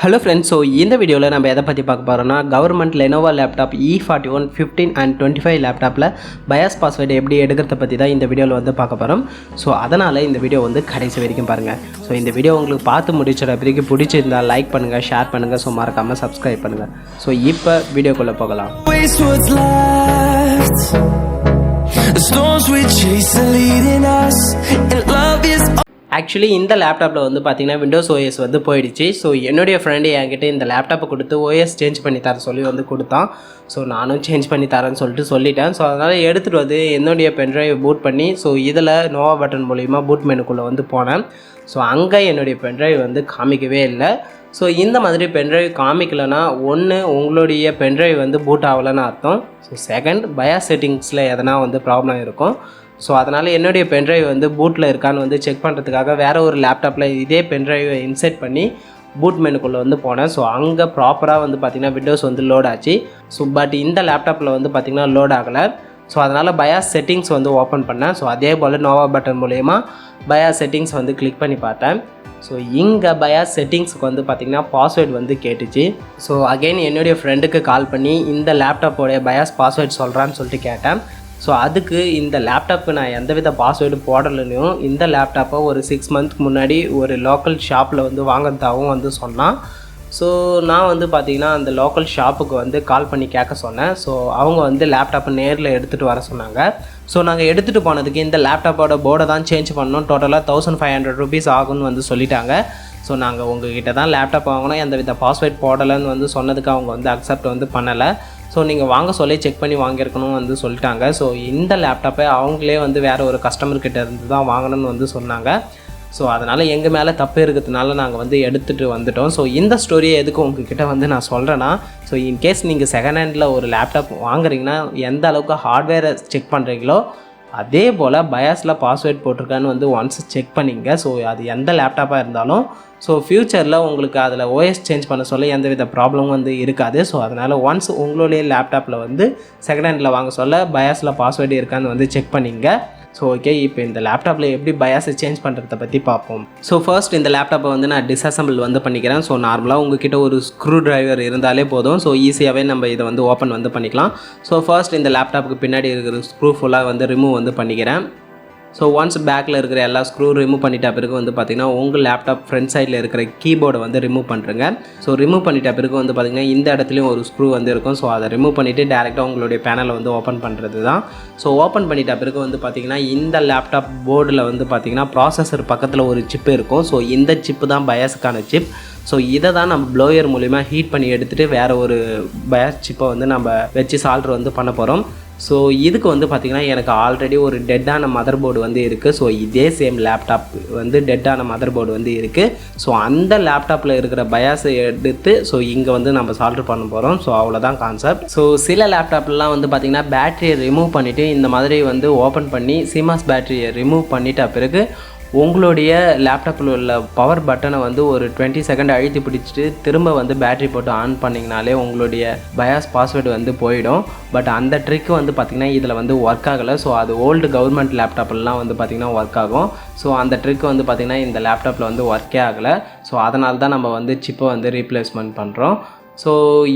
Hello friends, so in the video நம்ம எதை பற்றி பார்க்க போகிறோம்னா government Lenovo laptop E41-15 and 25 லேப்டாப்பில் BIOS பாஸ்வேர்டு எப்படி எடுக்கிறத பற்றி தான் இந்த வீடியோவில் வந்து பார்க்க போகிறோம். ஸோ அதனால் இந்த வீடியோ வந்து கடைசி வரைக்கும் பாருங்கள். ஸோ இந்த வீடியோ உங்களுக்கு பார்த்து முடிச்சிட பிறகு பிடிச்சிருந்தால் லைக் பண்ணுங்கள், ஷேர் பண்ணுங்கள், ஸோ மறக்காமல் சப்ஸ்கிரைப் பண்ணுங்கள். ஸோ இப்போ வீடியோக்குள்ளே போகலாம். ஆக்சுவலி இந்த லேப்டாப்பில் வந்து பார்த்திங்கன்னா விண்டோஸ் ஓஎஸ் வந்து போயிடுச்சு. ஸோ என்னுடைய ஃப்ரெண்டு என்கிட்ட இந்த லேப்டாப்பை கொடுத்து ஓஎஸ் சேஞ்ச் பண்ணி தர சொல்லி வந்து கொடுத்தான். ஸோ நானும் சேஞ்ச் பண்ணி தரேன்னு சொல்லிட்டேன். ஸோ அதனால் எடுத்துகிட்டு வந்து என்னுடைய பென்ட்ரைவ் பூட் பண்ணி ஸோ இதில் நோவா பட்டன் மூலிமா பூட் மெனுக்குள்ளே வந்து போனேன். ஸோ அங்கே என்னுடைய பென்ட்ரைவ் வந்து காமிக்கவே இல்லை. ஸோ இந்த மாதிரி பென்ட்ரைவ் காமிக்கலைன்னா ஒன்று உங்களுடைய பென்ட்ரைவ் வந்து பூட் ஆகலைன்னு அர்த்தம். ஸோ செகண்ட் BIOS செட்டிங்ஸில் எதனா வந்து ப்ராப்ளம் இருக்கும். ஸோ அதனால் என்னுடைய பென்ட்ரைவ் வந்து பூட்டில் இருக்கான்னு வந்து செக் பண்ணுறதுக்காக வேறு ஒரு லேப்டாப்பில் இதே பென்ட்ரைவை இன்செர்ட் பண்ணி பூட் மெனுக்குள்ளே வந்து போனேன். ஸோ அங்கே ப்ராப்பராக வந்து பார்த்திங்கன்னா விண்டோஸ் வந்து லோட் ஆச்சு. ஸோ பட் இந்த லேப்டாப்பில் வந்து பார்த்திங்கன்னா லோட் ஆகலை. ஸோ அதனால் BIOS செட்டிங்ஸ் வந்து ஓப்பன் பண்ணேன். ஸோ அதே போல் நோவா பட்டன் மூலயமா BIOS செட்டிங்ஸ் வந்து கிளிக் பண்ணி பார்த்தேன். ஸோ இங்கே BIOS செட்டிங்ஸுக்கு வந்து பார்த்திங்கன்னா பாஸ்வேர்டு வந்து கேட்டுச்சு. ஸோ அகெயின் என்னுடைய ஃப்ரெண்டுக்கு கால் பண்ணி இந்த லேப்டாப்போடைய BIOS பாஸ்வேர்டு சொல்கிறான்னு சொல்லிட்டு கேட்டேன். ஸோ அதுக்கு இந்த லேப்டாப்புக்கு நான் எந்தவித பாஸ்வேர்டு போடலையும் இந்த லேப்டாப்பை ஒரு 6 மந்த்க்கு முன்னாடி ஒரு லோக்கல் ஷாப்பில் வந்து வாங்குறதாகவும் வந்து சொன்னான். ஸோ நான் வந்து பார்த்திங்கன்னா அந்த லோக்கல் ஷாப்புக்கு வந்து கால் பண்ணி கேட்க சொன்னேன். ஸோ அவங்க வந்து லேப்டாப்பை நேரில் எடுத்துகிட்டு வர சொன்னாங்க. ஸோ நாங்கள் எடுத்துகிட்டு போனதுக்கு இந்த லேப்டாப்போட போர்டை தான் சேஞ்ச் பண்ணணும், டோட்டலாக 1500 rupees ஆகும்னு வந்து சொல்லிட்டாங்க. ஸோ நாங்கள் உங்ககிட்ட தான் லேப்டாப் வாங்கினோம், எந்தவித பாஸ்வேர்ட் போடலைன்னு வந்து சொன்னதுக்கு அவங்க வந்து அக்செப்ட் வந்து பண்ணலை. ஸோ நீங்கள் வாங்க சொல்லி செக் பண்ணி வாங்கியிருக்கணும்னு வந்து சொல்லிட்டாங்க. ஸோ இந்த லேப்டாப்பை அவங்களே வந்து வேறு ஒரு கஸ்டமர்கிட்ட இருந்து தான் வாங்கணும்னு வந்து சொன்னாங்க. ஸோ அதனால் எங்கள் மேலே தப்பு இருக்கிறதுனால நாங்கள் வந்து எடுத்துகிட்டு வந்துட்டோம். ஸோ இந்த ஸ்டோரியை எதுக்கு உங்ககிட்ட வந்து நான் சொல்கிறேன்னா, ஸோ இன்கேஸ் நீங்கள் செகண்ட் ஹேண்டில் ஒரு லேப்டாப் வாங்குறீங்கன்னா எந்த அளவுக்கு ஹார்ட்வேரை செக் பண்ணுறீங்களோ அதே போல் BIOSல பாஸ்வேர்ட் போட்டிருக்கான்னு வந்து ஒன்ஸ் செக் பண்ணிங்க. ஸோ அது எந்த லேப்டாப்பாக இருந்தாலும் ஸோ ஃப்யூச்சரில் உங்களுக்கு அதில் ஓஎஸ் சேஞ்ச் பண்ண சொல்ல எந்தவித ப்ராப்ளமும் வந்து இருக்காது. ஸோ அதனால் ஒன்ஸ் உங்களுடைய லேப்டாப்பில் வந்து செகண்ட் ஹேண்டில் வாங்க சொல்ல BIOSல பாஸ்வேர்டு இருக்கான்னு வந்து செக் பண்ணிங்க. ஸோ ஓகே, இப்போ இந்த லேப்டாப்பில் எப்படி BIOS சேஞ்ச் பண்ணுறத பற்றி பார்ப்போம். ஸோ ஃபர்ஸ்ட் இந்த லேப்டாப்பை வந்து நான் டிஸ்அசம்பிள் வந்து பண்ணிக்கிறேன். ஸோ நார்மலாக உங்ககிட்ட ஒரு ஸ்க்ரூ டிரைவர் இருந்தாலே போதும். ஸோ ஈஸியாகவே நம்ம இதை வந்து ஓப்பன் வந்து பண்ணிக்கலாம். ஸோ ஃபர்ஸ்ட் இந்த லேப்டாப்புக்கு பின்னாடி இருக்கிற ஸ்க்ரூ ஃபுல்லாக வந்து ரிமூவ் வந்து பண்ணிக்கிறேன். ஸோ ஒன்ஸ் பேக்கில் இருக்கிற எல்லா ஸ்க்ரூ ரிமூவ் பண்ணிட்ட பிறகு வந்து பார்த்திங்கன்னா உங்கள் லேப்டாப் ஃப்ரண்ட் சைடில் இருக்கிற கீபோர்டை வந்து ரிமூவ் பண்ணுறங்க. ஸோ ரிமூவ் பண்ணிட்ட பிறகு வந்து பார்த்திங்கன்னா இந்த இடத்துலையும் ஒரு ஸ்க்ரூ வந்து இருக்கும். ஸோ அதை ரிமூவ் பண்ணிவிட்டு டேரெக்டாக உங்களுடைய பேனலை வந்து ஓப்பன் பண்ணுறது தான். ஸோ ஓப்பன் பண்ணிட்ட பிறகு வந்து பார்த்திங்கன்னா இந்த லேப்டாப் போர்டில் வந்து பார்த்திங்கன்னா ப்ராசஸர் பக்கத்தில் ஒரு சிப்பு இருக்கும். ஸோ இந்த சிப்பு தான் BIOSக்கான சிப். ஸோ இதை தான் நம்ம ப்ளோயர் மூலிமா ஹீட் பண்ணி எடுத்துகிட்டு வேறு ஒரு BIOS சிப்பை வந்து நம்ம வச்சு சால்ட்ரு வந்து பண்ண போகிறோம். ஸோ இதுக்கு வந்து பார்த்திங்கன்னா எனக்கு ஆல்ரெடி ஒரு டெட்டான மதர் போர்டு வந்து இருக்குது. ஸோ இதே சேம் லேப்டாப் வந்து டெட்டான மதர் போர்டு வந்து இருக்குது. ஸோ அந்த லேப்டாப்பில் இருக்கிற BIOS எடுத்து ஸோ இங்கே வந்து நம்ம சால்ட்ரு பண்ண போகிறோம். ஸோ அவ்வளோதான் கான்செப்ட். ஸோ சில லேப்டாப்லாம் வந்து பார்த்திங்கன்னா பேட்டரியை ரிமூவ் பண்ணிவிட்டு இந்த மாதிரி வந்து ஓப்பன் பண்ணி சிமாஸ் பேட்டரியை ரிமூவ் பண்ணிட்ட பிறகு உங்களுடைய லேப்டாப்பில் உள்ள பவர் பட்டனை வந்து ஒரு 20 செகண்ட் அழுத்தி பிடிச்சிட்டு திரும்ப வந்து பேட்டரி போட்டு ஆன் பண்ணிங்கனாலே உங்களுடைய BIOS பாஸ்வேர்டு வந்து போயிடும். பட் அந்த ட்ரிக் வந்து பார்த்திங்கன்னா இதில் வந்து ஒர்க் ஆகலை. ஸோ அது ஓல்டு கவர்மெண்ட் லேப்டாப்லாம் வந்து பார்த்திங்கன்னா ஒர்க் ஆகும். ஸோ அந்த ட்ரிக் வந்து பார்த்திங்கன்னா இந்த லேப்டாப்பில் வந்து ஒர்க்கே ஆகலை. ஸோ அதனால தான் நம்ம வந்து சிப்பை வந்து ரீப்ளேஸ்மெண்ட் பண்ணுறோம். ஸோ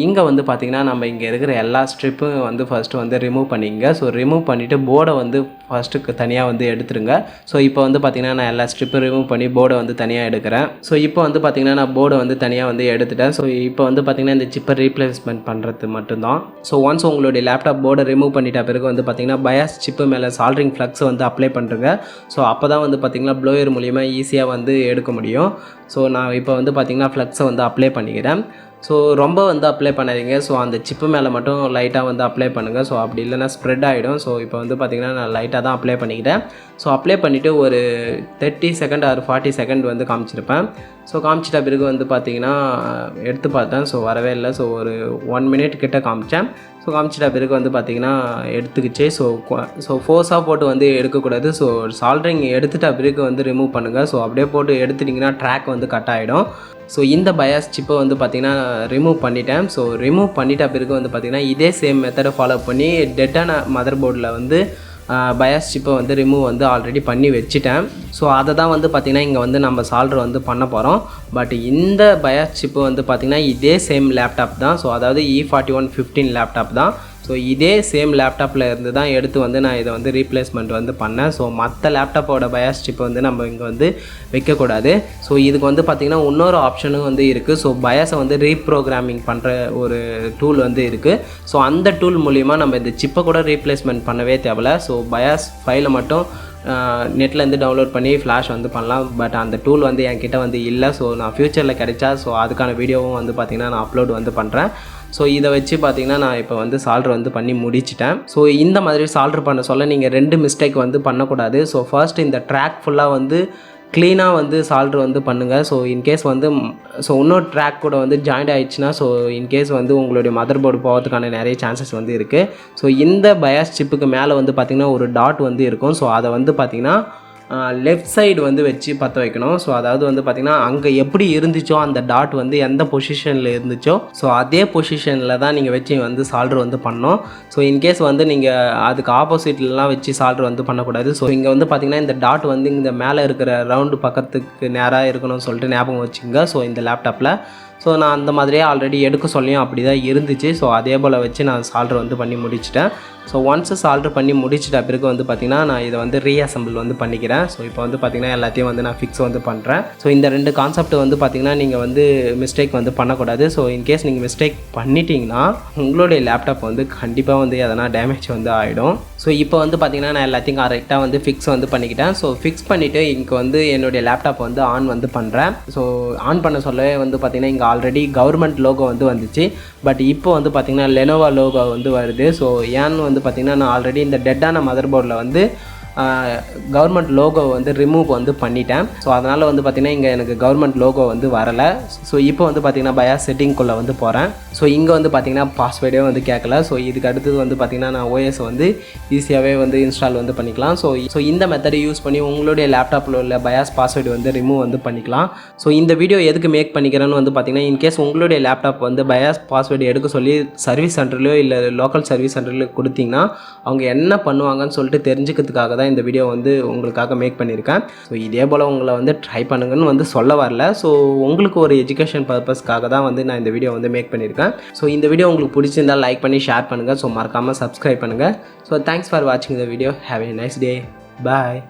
இங்கே வந்து பார்த்திங்கன்னா நம்ம இங்கே இருக்கிற எல்லா ஸ்ட்ரிப்பும் வந்து ஃபஸ்ட்டு வந்து ரிமூவ் பண்ணிங்க. ஸோ ரிமூவ் பண்ணிவிட்டு போர்டை வந்து ஃபஸ்ட்டுக்கு தனியாக வந்து எடுத்துருங்க. ஸோ இப்போ வந்து பார்த்திங்கன்னா நான் எல்லா ஸ்ட்ரிப்பும் ரிமூவ் பண்ணி போர்டை வந்து தனியாக எடுக்கிறேன். ஸோ இப்போ வந்து பார்த்திங்கன்னா நான் போர்டை வந்து தனியாக வந்து எடுத்துட்டேன். ஸோ இப்போ வந்து பார்த்திங்கன்னா இந்த சிப்பை ரீப்ளேஸ்மெண்ட் பண்ணுறது மட்டும்தான். ஸோ ஒன்ஸ் உங்களுடைய லேப்டாப் போர்டை ரிமூவ் பண்ணிட்ட பிறகு வந்து பார்த்திங்கன்னா BIOS சிப்பு மேலே சால்ட்ரிங் ஃப்ளக்ஸை வந்து அப்ளை பண்ணுறங்க. ஸோ அப்போ தான் வந்து பார்த்திங்கன்னா ப்ளோயர் மூலிமா ஈஸியாக வந்து எடுக்க முடியும். ஸோ நான் இப்போ வந்து பார்த்திங்கன்னா ஃப்ளக்ஸை வந்து அப்ளை பண்ணிக்கிறேன். ஸோ ரொம்ப வந்து அப்ளை பண்ணாதீங்க. ஸோ அந்த சிப்பு மேலே மட்டும் லைட்டாக வந்து அப்ளை பண்ணுங்கள். ஸோ அப்படி இல்லைனா ஸ்ப்ரெட் ஆகிடும். ஸோ இப்போ வந்து பார்த்திங்கன்னா நான் லைட்டாக தான் அப்ளை பண்ணிக்கிட்டேன். ஸோ அப்ளை பண்ணிவிட்டு ஒரு 30 செகண்ட் ஆர் 40 செகண்ட் வந்து காமிச்சிருப்பேன். ஸோ காமிச்சிட்ட பிறகு வந்து பார்த்திங்கன்னா எடுத்து பார்த்தேன். ஸோ வரவே இல்லை. ஸோ ஒரு 1 minute கிட்ட காமிச்சேன். ஸோ காமிச்சிட்ட பிறகு வந்து பார்த்திங்கன்னா எடுத்துக்கிச்சு. ஸோ ஃபோர்ஸாக போட்டு வந்து எடுக்கக்கூடாது. ஸோ சால்ட்ரிங் எடுத்துகிட்ட பிறகு வந்து ரிமூவ் பண்ணுங்கள். ஸோ அப்படியே போட்டு எடுத்துட்டிங்கன்னா ட்ராக் வந்து கட் ஆகிடும். ஸோ இந்த BIOS சிப்பை வந்து பார்த்திங்கன்னா ரிமூவ் பண்ணிட்டேன். ஸோ ரிமூவ் பண்ணிட்ட பிறகு வந்து பார்த்திங்கன்னா இதே சேம் மெத்தடை ஃபாலோ பண்ணி டெட்டான மதர் போர்டில் வந்து பயாஸ் சிப்பை வந்து ரிமூவ் வந்து ஆல்ரெடி பண்ணி வச்சுட்டேன். ஸோ அதை தான் வந்து பார்த்திங்கன்னா இங்கே வந்து நம்ம சால்டர் வந்து பண்ண போகிறோம். பட் இந்த பயாஸ் சிப்பு வந்து பார்த்திங்கன்னா இதே சேம் லேப்டாப் தான். ஸோ அதாவது E41-15 லேப்டாப் தான். ஸோ இதே சேம் லேப்டாப்பில் இருந்து தான் எடுத்து வந்து நான் இதை வந்து ரீப்ளேஸ்மெண்ட் வந்து பண்ணேன். ஸோ மற்ற லேப்டாப்போட பயாஸ் சிப்பை வந்து நம்ம இங்கே வந்து வைக்கக்கூடாது. ஸோ இதுக்கு வந்து பார்த்திங்கன்னா இன்னொரு ஆப்ஷனும் வந்து இருக்குது. ஸோ பயாஸை வந்து ரீப்ரோக்ராமிங் பண்ணுற ஒரு டூல் வந்து இருக்குது. ஸோ அந்த டூல் மூலிமா நம்ம இந்த சிப்பை கூட ரீப்ளேஸ்மெண்ட் பண்ணவே தேவையில்ல. ஸோ பயாஸ் ஃபைலை மட்டும் நெட்லேருந்து டவுன்லோட் பண்ணி ஃப்ளாஷ் வந்து பண்ணலாம். பட் அந்த டூல் வந்து என்கிட்ட வந்து இல்லை. ஸோ நான் ஃப்யூச்சரில் கிடைச்சா ஸோ அதுக்கான வீடியோவும் வந்து பார்த்திங்கன்னா நான் அப்லோட் வந்து பண்ணுறேன். ஸோ இதை வச்சு பார்த்திங்கன்னா நான் இப்போ வந்து சால்ட்ரு வந்து பண்ணி முடிச்சிட்டேன். ஸோ இந்த மாதிரி சால்ட்ரு பண்ண சொல்ல நீங்கள் 2 மிஸ்டேக் வந்து பண்ணக்கூடாது. ஸோ ஃபர்ஸ்ட் இந்த ட்ராக் ஃபுல்லாக வந்து க்ளீனாக வந்து சால்ட்ரு வந்து பண்ணுங்கள். ஸோ இன்கேஸ் வந்து இன்னொரு ட்ராக் கூட வந்து ஜாயிண்ட் ஆகிடுச்சுன்னா ஸோ இன்கேஸ் வந்து உங்களுடைய மதர் போர்டு போகிறதுக்கான நிறைய சான்சஸ் வந்து இருக்குது. ஸோ இந்த பயாஸ் சிப்புக்கு மேலே வந்து பார்த்திங்கன்னா ஒரு டாட் வந்து இருக்கும். ஸோ அதை வந்து பார்த்திங்கன்னா லெஃப்ட் சைடு வந்து வச்சு பற்ற வைக்கணும். ஸோ அதாவது வந்து பார்த்திங்கன்னா அங்கே எப்படி இருந்துச்சோ அந்த டாட் வந்து எந்த பொசிஷனில் இருந்துச்சோ ஸோ அதே பொசிஷனில் தான் நீங்கள் வச்சு வந்து சால்ட்ரு வந்து பண்ணணும். ஸோ இன்கேஸ் வந்து நீங்கள் அதுக்கு ஆப்போசிட்லலாம் வச்சு சால்ட்ரு வந்து பண்ணக்கூடாது. ஸோ இங்கே வந்து பார்த்திங்கன்னா இந்த டாட் வந்து இந்த மேலே இருக்கிற ரவுண்டு பக்கத்துக்கு நேராக இருக்கணும்னு சொல்லிட்டு ஞாபகம் வச்சுங்க. ஸோ இந்த லேப்டாப்பில் ஸோ நான் அந்த மாதிரியே ஆல்ரெடி எடுக்க சொல்லியும் அப்படி தான் இருந்துச்சு. ஸோ அதே போல் வச்சு நான் சால்ட்ரு வந்து பண்ணி முடிச்சிட்டேன். ஸோ ஒன்ஸு சால்ட்ரு பண்ணி முடிச்சிட்ட பிறகு வந்து பார்த்திங்கன்னா நான் இதை வந்து ரீஅசம்பிள் வந்து பண்ணிக்கிறேன். ஸோ இப்போ வந்து பார்த்திங்கன்னா எல்லாத்தையும் வந்து நான் ஃபிக்ஸ் வந்து பண்ணுறேன். ஸோ இந்த 2 கான்செப்ட் வந்து பார்த்திங்கன்னா நீங்கள் வந்து மிஸ்டேக் வந்து பண்ணக்கூடாது. ஸோ இன்கேஸ் நீங்கள் மிஸ்டேக் பண்ணிட்டீங்கன்னா உங்களுடைய லேப்டாப் வந்து கண்டிப்பாக வந்து எதனா டேமேஜ் வந்து ஆகிடும். ஸோ இப்போ வந்து பார்த்திங்கன்னா நான் எல்லாத்தையும் கரெக்டாக வந்து ஃபிக்ஸ் வந்து பண்ணிக்கிட்டேன். ஸோ ஃபிக்ஸ் பண்ணிவிட்டு இங்கே வந்து என்னுடைய லேப்டாப் வந்து ஆன் வந்து பண்ணுறேன். ஸோ ஆன் பண்ண சொல்லவே வந்து பார்த்திங்கன்னா இங்கே ஆல்ரெடி கவர்மெண்ட் லோகோ வந்து வந்துச்சு. பட் இப்போ வந்து பார்த்திங்கன்னா லெனோவா லோகோ வந்து வருது. ஸோ ஏன்னு வந்து பார்த்திங்கன்னா நான் ஆல்ரெடி இந்த டெட்டான மதர் போர்டில் வந்து கவர்மெண்ட் லோகோ வந்து ரிமூவ் வந்து பண்ணிட்டேன். ஸோ அதனால் வந்து பார்த்திங்கன்னா இங்கே எனக்கு கவர்மெண்ட் லோகோ வந்து வரலை. ஸோ இப்போ வந்து பார்த்திங்கன்னா பயாஸ் செட்டிங்குள்ளே வந்து போகிறேன். ஸோ இங்கே வந்து பார்த்திங்கன்னா பாஸ்வேர்டே வந்து கேட்கல. ஸோ இதுக்கு அடுத்தது வந்து பார்த்திங்கன்னா நான் ஓஎஸ் வந்து ஈஸியாகவே வந்து இன்ஸ்டால் வந்து பண்ணிக்கலாம். ஸோ இந்த மெத்தடை யூஸ் பண்ணி உங்களுடைய லேப்டாப்பில் உள்ள பயாஸ் பாஸ்வேர்டு வந்து ரிமூவ் வந்து பண்ணிக்கலாம். ஸோ இந்த வீடியோ எதுக்கு மேக் பண்ணிக்கிறேன்னு வந்து பார்த்திங்கன்னா இன்கேஸ் உங்களுடைய லேப்டாப் வந்து பயாஸ் பாஸ்வேர்டு எடுக்க சொல்லி சர்வீஸ் சென்டர்லையோ இல்லை லோக்கல் சர்வீஸ் சென்டர்லையோ கொடுத்திங்கன்னா அவங்க என்ன பண்ணுவாங்கன்னு சொல்லிட்டு தெரிஞ்சுக்கிறதுக்காக தான் இந்த வீடியோ வந்து உங்களுக்காக மேக் பண்ணியிருக்கேன். ஸோ இதே போல் உங்களை வந்து ட்ரை பண்ணுங்கன்னு வந்து சொல்ல வரல. ஸோ உங்களுக்கு ஒரு எஜுகேஷன் பர்பஸ்க்காக தான் வந்து நான் இந்த வீடியோ வந்து மேக் பண்ணியிருக்கேன். ஸோ இந்த வீடியோ உங்களுக்கு பிடிச்சிருந்தால் லைக் பண்ணி ஷேர் பண்ணுங்கள். ஸோ மறக்காமல் சப்ஸ்கிரைப் பண்ணுங்கள். ஸோ தேங்க்ஸ் ஃபார் வாட்சிங் the video. Have a nice day. Bye.